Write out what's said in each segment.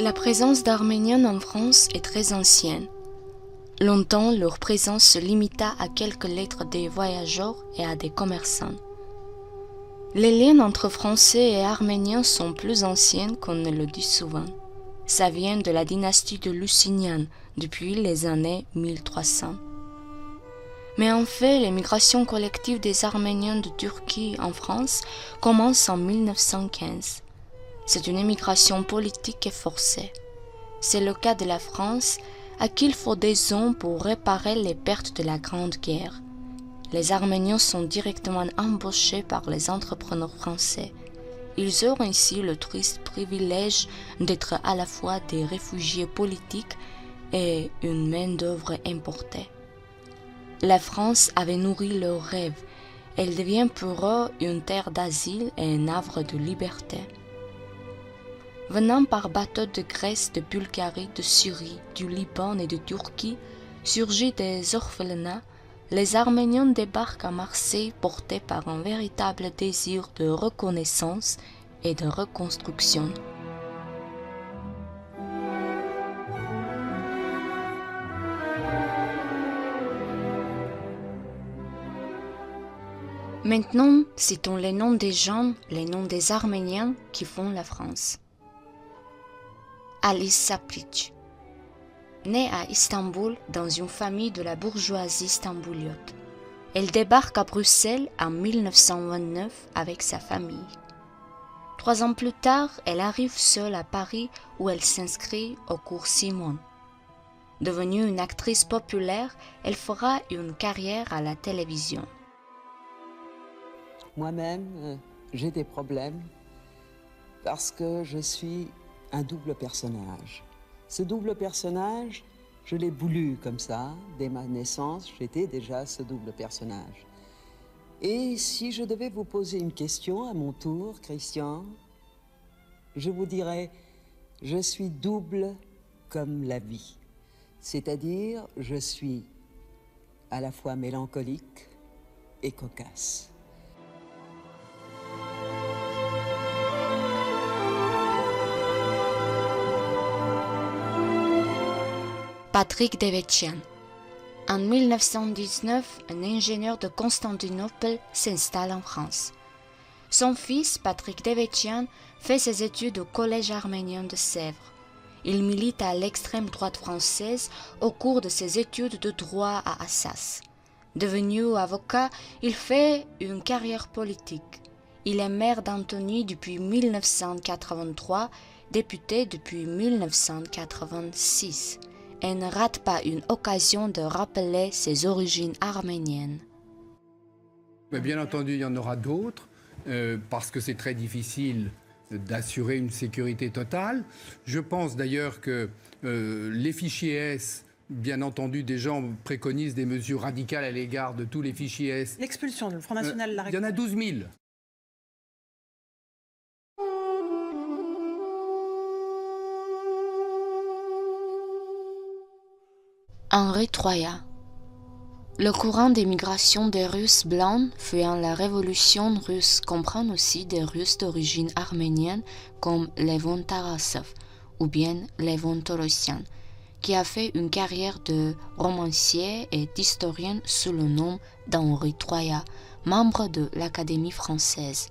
La présence d'Arméniens en France est très ancienne. Longtemps, leur présence se limita à quelques lettres des voyageurs et à des commerçants. Les liens entre Français et Arméniens sont plus anciens qu'on ne le dit souvent. Ça vient de la dynastie de Lusignan, depuis les années 1300. Mais en fait, l'émigration collective des Arméniens de Turquie en France commence en 1915. C'est une émigration politique et forcée. C'est le cas de la France, à qui il faut des hommes pour réparer les pertes de la Grande Guerre. Les Arméniens sont directement embauchés par les entrepreneurs français. Ils ont ainsi le triste privilège d'être à la fois des réfugiés politiques et une main-d'œuvre importée. La France avait nourri leurs rêves. Elle devient pour eux une terre d'asile et un havre de liberté. Venant par bateau de Grèce, de Bulgarie, de Syrie, du Liban et de Turquie, surgit des orphelinats, les Arméniens débarquent à Marseille portés par un véritable désir de reconnaissance et de reconstruction. Maintenant, citons les noms des gens, les noms des Arméniens qui font la France. Alice Saplic, née à Istanbul dans une famille de la bourgeoisie stambouliote. Elle débarque à Bruxelles en 1929 avec sa famille. 3 ans plus tard, elle arrive seule à Paris où elle s'inscrit au cours Simon. Devenue une actrice populaire, elle fera une carrière à la télévision. Moi-même, j'ai des problèmes parce que je suis un double personnage. Ce double personnage, je l'ai voulu comme ça. Dès ma naissance, j'étais déjà ce double personnage. Et si je devais vous poser une question à mon tour, Christian, je vous dirais, je suis double comme la vie. C'est-à-dire, je suis à la fois mélancolique et cocasse. Patrick Devedjian. En 1919, un ingénieur de Constantinople s'installe en France. Son fils, Patrick Devedjian, fait ses études au Collège arménien de Sèvres. Il milite à l'extrême droite française au cours de ses études de droit à Assas. Devenu avocat, il fait une carrière politique. Il est maire d'Antony depuis 1983, député depuis 1986. Et ne rate pas une occasion de rappeler ses origines arméniennes. Mais bien entendu, il y en aura d'autres, parce que c'est très difficile d'assurer une sécurité totale. Je pense d'ailleurs que les fichiers S, bien entendu, des gens préconisent des mesures radicales à l'égard de tous les fichiers S. L'expulsion, le Front National l'a Il y en a 12 000. Henri Troya. Le courant d'émigration des Russes blancs fuyant la révolution russe comprend aussi des Russes d'origine arménienne comme Levon Tarasov ou bien Levon Torossian, qui a fait une carrière de romancier et d'historien sous le nom d'Henri Troya, membre de l'Académie française.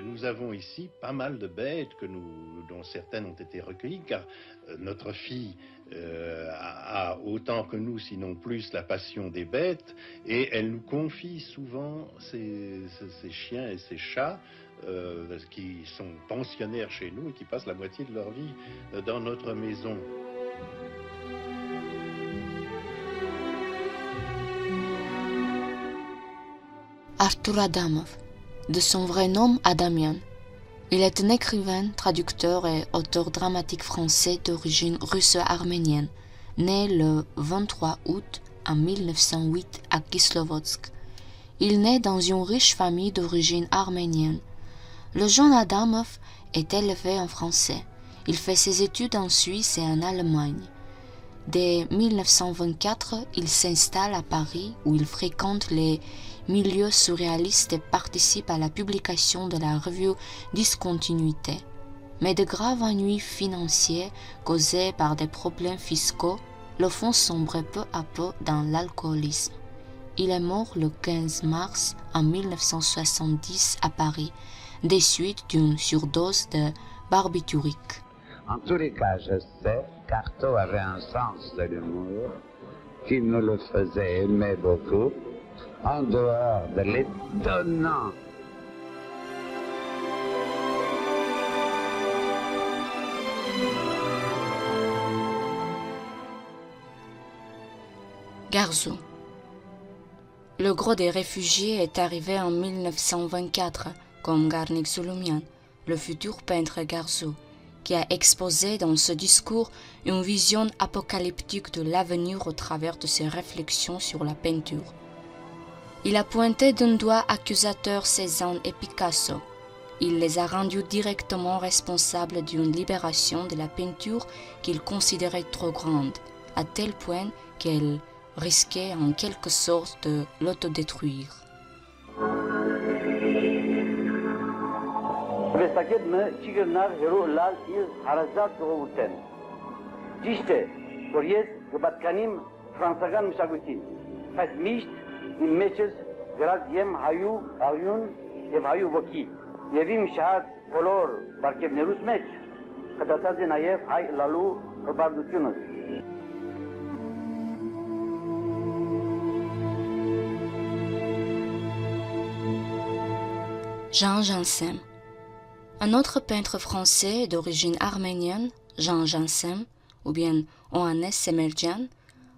Nous avons ici pas mal de bêtes dont certaines ont été recueillies, car notre fille a autant que nous, sinon plus, la passion des bêtes, et elle nous confie souvent ses chiens et ses chats qui sont pensionnaires chez nous et qui passent la moitié de leur vie dans notre maison. Artur Adamov, de son vrai nom Adamian. Il est un écrivain, traducteur et auteur dramatique français d'origine russo-arménienne, né le 23 août en 1908 à Kislovodsk. Il naît dans une riche famille d'origine arménienne. Le jeune Adamov est élevé en français. Il fait ses études en Suisse et en Allemagne. Dès 1924, il s'installe à Paris où il fréquente les milieux surréalistes et participe à la publication de la revue Discontinuité. Mais de graves ennuis financiers causés par des problèmes fiscaux le font sombrer peu à peu dans l'alcoolisme. Il est mort le 15 mars en 1970 à Paris, des suites d'une surdose de barbiturique. En tous les cas, je sais qu'Artaud avait un sens de l'humour qui nous le faisait aimer beaucoup, en dehors de l'étonnant Garzeau. Le gros des réfugiés est arrivé en 1924, comme Garnic Sulumian, le futur peintre Garzeau, qui a exposé dans ce discours une vision apocalyptique de l'avenir au travers de ses réflexions sur la peinture. Il a pointé d'un doigt accusateur Cézanne et Picasso. Il les a rendus directement responsables d'une libération de la peinture qu'il considérait trop grande, à tel point qu'elle risquait en quelque sorte de l'autodétruire. Jean Janssem. Un autre peintre français d'origine arménienne, Jean Janssem, ou bien Oannes Semerjian,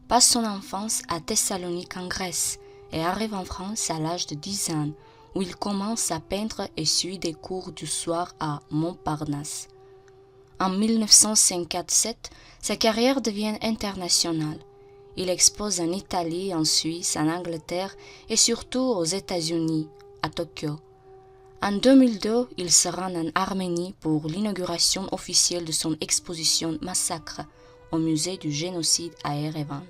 passe son enfance à Thessalonique en Grèce et arrive en France à l'âge de 10 ans, où il commence à peindre et suit des cours du soir à Montparnasse. En 1957, sa carrière devient internationale. Il expose en Italie, en Suisse, en Angleterre et surtout aux États-Unis, à Tokyo. En 2002, il se rend en Arménie pour l'inauguration officielle de son exposition Massacre au musée du génocide à Erevan.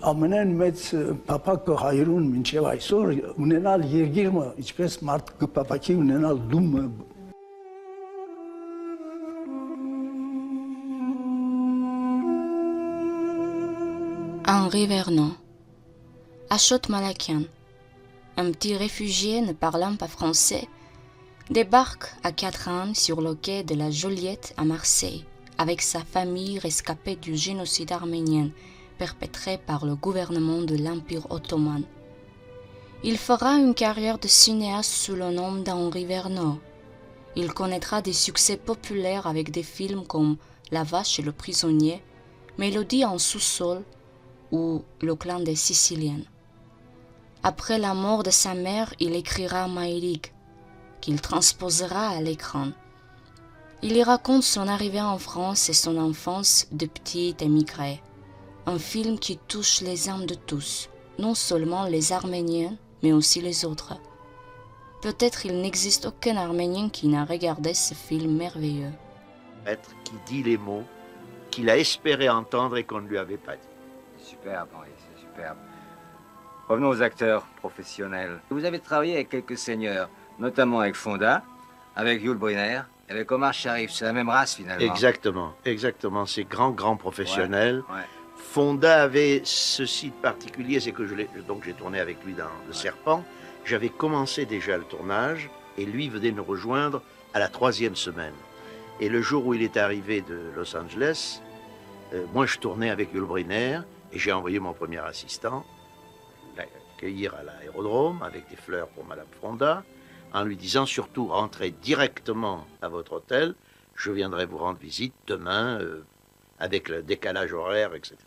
Ամենեն մեծ փափակը հայերուն մինչև այսօր ունենալ երգիրը, ինչպես մարդ կփափակի ունենալ դումը։ Henri Vernot. Ashot Malakian, un petit réfugié ne parlant pas français, débarque à 4 ans sur le quai de la Joliette à Marseille, avec sa famille rescapée du génocide arménien perpétré par le gouvernement de l'Empire ottoman. Il fera une carrière de cinéaste sous le nom d'Henri Vernot. Il connaîtra des succès populaires avec des films comme La vache et le prisonnier, Mélodie en sous-sol ou Le clan des Siciliennes. Après la mort de sa mère, il écrira Maïrig, qu'il transposera à l'écran. Il y raconte son arrivée en France et son enfance de petit émigré. Un film qui touche les âmes de tous, non seulement les Arméniens, mais aussi les autres. Peut-être il n'existe aucun Arménien qui n'a regardé ce film merveilleux. Être qui dit les mots qu'il a espéré entendre et qu'on ne lui avait pas dit. Superbe, Henri, c'est superbe. Revenons aux acteurs professionnels. Vous avez travaillé avec quelques seigneurs, notamment avec Fonda, avec Yul Brynner, avec Omar Sharif. C'est la même race finalement. Exactement. Ces grands professionnels. Ouais. Fonda avait ceci de particulier, c'est que donc j'ai tourné avec lui dans Le Serpent. J'avais commencé déjà le tournage et lui venait nous rejoindre à la 3e semaine. Et le jour où il est arrivé de Los Angeles, moi je tournais avec Yul Brynner et j'ai envoyé mon premier assistant l'accueillir à l'aérodrome avec des fleurs pour Madame Fonda, en lui disant surtout rentrez directement à votre hôtel, je viendrai vous rendre visite demain avec le décalage horaire, etc.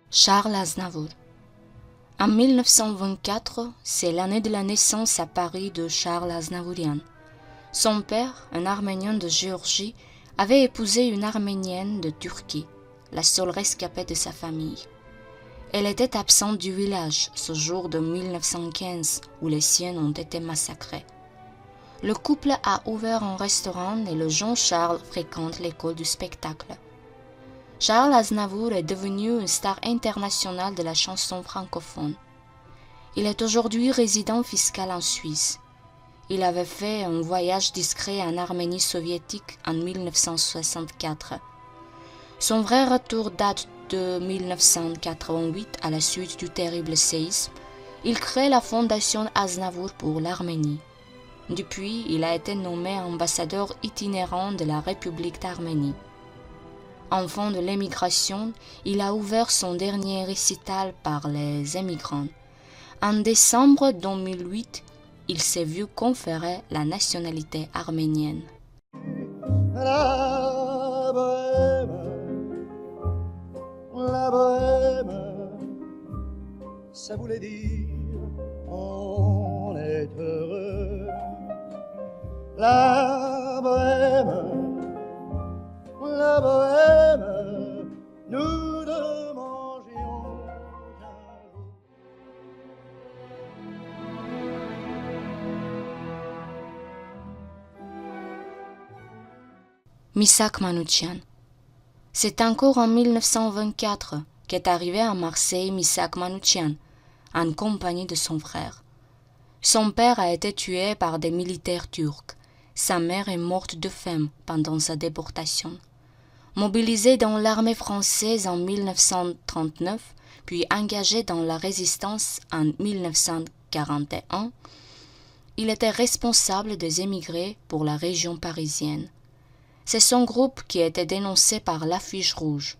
Charles Aznavour. En 1924, c'est l'année de la naissance à Paris de Charles Aznavourian. Son père, un Arménien de Géorgie, avait épousé une Arménienne de Turquie, la seule rescapée de sa famille. Elle était absente du village ce jour de 1915 où les siennes ont été massacrées. Le couple a ouvert un restaurant et le jeune Charles fréquente l'école du spectacle. Charles Aznavour est devenu une star internationale de la chanson francophone. Il est aujourd'hui résident fiscal en Suisse. Il avait fait un voyage discret en Arménie soviétique en 1964. Son vrai retour date de 1988 à la suite du terrible séisme. Il crée la fondation Aznavour pour l'Arménie. Depuis, il a été nommé ambassadeur itinérant de la République d'Arménie. Enfant de l'émigration, il a ouvert son dernier récital par les émigrants. En décembre 2008, il s'est vu conférer la nationalité arménienne. La bohème, ça voulait dire on est heureux. La bohème, nous demandions un jour. Misak Manouchian. C'est encore en 1924 qu'est arrivé à Marseille Misak Manouchian, en compagnie de son frère. Son père a été tué par des militaires turcs. Sa mère est morte de faim pendant sa déportation. Mobilisé dans l'armée française en 1939, puis engagé dans la résistance en 1941, il était responsable des émigrés pour la région parisienne. C'est son groupe qui a été dénoncé par l'Affiche rouge.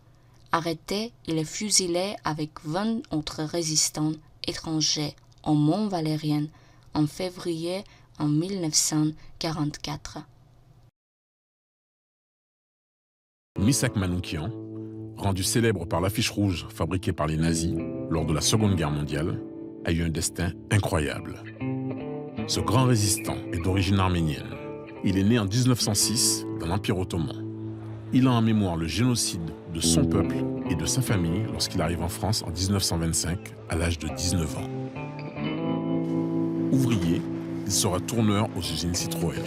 Arrêté, il est fusillé avec 20 autres résistants étrangers au Mont-Valérien en février en 1944. Misak Manouchian, rendu célèbre par l'affiche rouge fabriquée par les nazis lors de la Seconde Guerre mondiale, a eu un destin incroyable. Ce grand résistant est d'origine arménienne. Il est né en 1906 dans l'Empire ottoman. Il a en mémoire le génocide de son peuple et de sa famille lorsqu'il arrive en France en 1925 à l'âge de 19 ans. Ouvrier, il sera tourneur aux usines Citroën.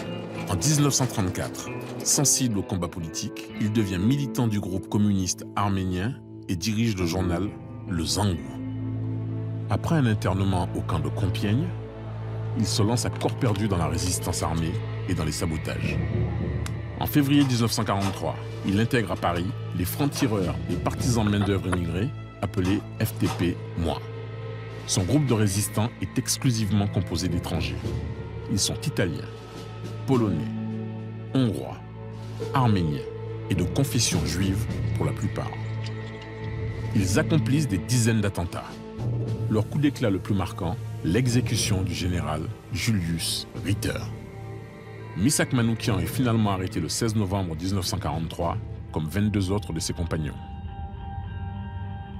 En 1934, sensible au combat politique, il devient militant du groupe communiste arménien et dirige le journal Le Zangou. Après un internement au camp de Compiègne, il se lance à corps perdu dans la résistance armée et dans les sabotages. En février 1943, il intègre à Paris les francs-tireurs et partisans main-d'œuvre immigrés appelés FTP-Moi. Son groupe de résistants est exclusivement composé d'étrangers. Ils sont italiens, polonais, hongrois, arméniens et de confession juive pour la plupart. Ils accomplissent des dizaines d'attentats. Leur coup d'éclat le plus marquant, l'exécution du général Julius Ritter. Misak Manouchian est finalement arrêté le 16 novembre 1943, comme 22 autres de ses compagnons.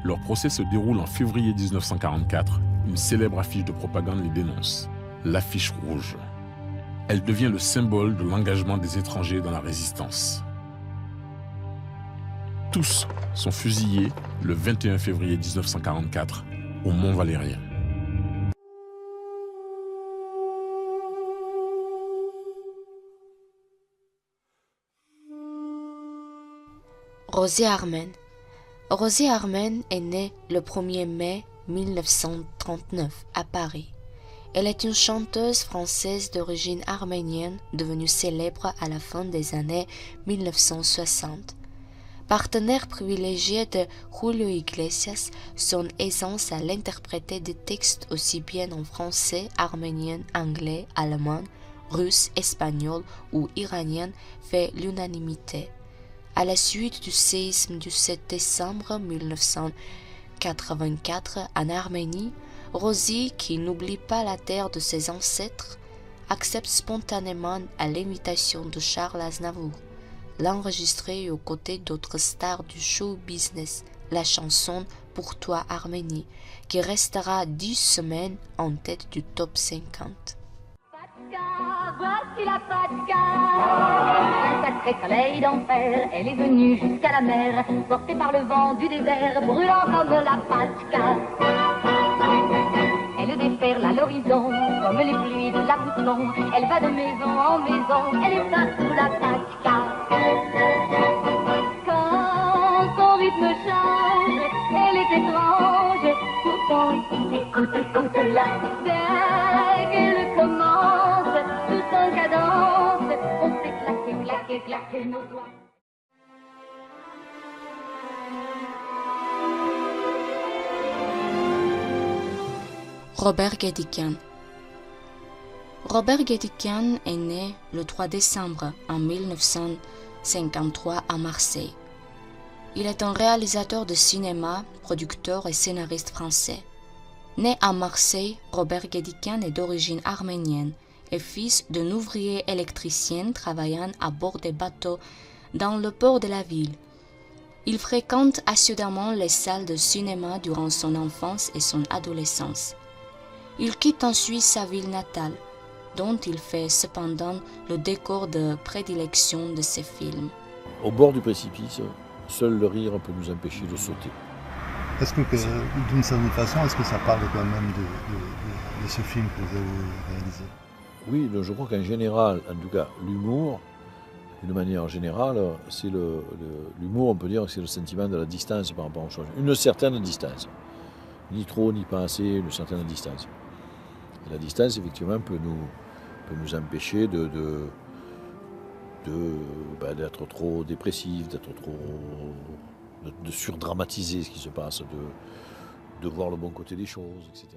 Leur procès se déroule en février 1944. Une célèbre affiche de propagande les dénonce, l'affiche rouge. Elle devient le symbole de l'engagement des étrangers dans la résistance. Tous sont fusillés le 21 février 1944 au Mont-Valérien. Rosie Armen. Rosie Armen est née le 1er mai 1939 à Paris. Elle est une chanteuse française d'origine arménienne devenue célèbre à la fin des années 1960. Partenaire privilégié de Julio Iglesias, son aisance à l'interpréter des textes aussi bien en français, arménien, anglais, allemand, russe, espagnol ou iranien fait l'unanimité. À la suite du séisme du 7 décembre 1984 en Arménie, Rosie, qui n'oublie pas la terre de ses ancêtres, accepte spontanément à l'invitation de Charles Aznavour, l'enregistrer aux côtés d'autres stars du show business, la chanson Pour toi Arménie, qui restera 10 semaines en tête du top 50. Voici la Patka, un sacré soleil d'enfer. Elle est venue jusqu'à la mer, portée par le vent du désert, brûlant comme la Patka. Elle déferle à l'horizon, comme les pluies de la mousson. Elle va de maison en maison, elle est partout la Patka. Quand son rythme change, elle est étrange. Pourtant, écoute-la, dès qu'elle commence, tout en cadence, on fait claquer nos doigts. Robert Guédican. Robert Guédican est né le 3 décembre en 1953 à Marseille. Il est un réalisateur de cinéma, producteur et scénariste français. Né à Marseille, Robert Guédican est d'origine arménienne et fils d'un ouvrier électricien travaillant à bord des bateaux dans le port de la ville. Il fréquente assidûment les salles de cinéma durant son enfance et son adolescence. Il quitte ensuite sa ville natale, dont il fait cependant le décor de prédilection de ses films. Au bord du précipice, seul le rire peut nous empêcher de sauter. Est-ce que d'une certaine façon, est-ce que ça parle quand même de ce film que vous avez réalisé? Oui, je crois qu'en général, en tout cas, l'humour, d'une manière générale, c'est l'humour, on peut dire que c'est le sentiment de la distance par rapport aux choses. Une certaine distance. Ni trop, ni pas assez, une certaine distance. Et la distance, effectivement, peut nous empêcher d'être trop dépressif, de surdramatiser ce qui se passe, de voir le bon côté des choses, etc.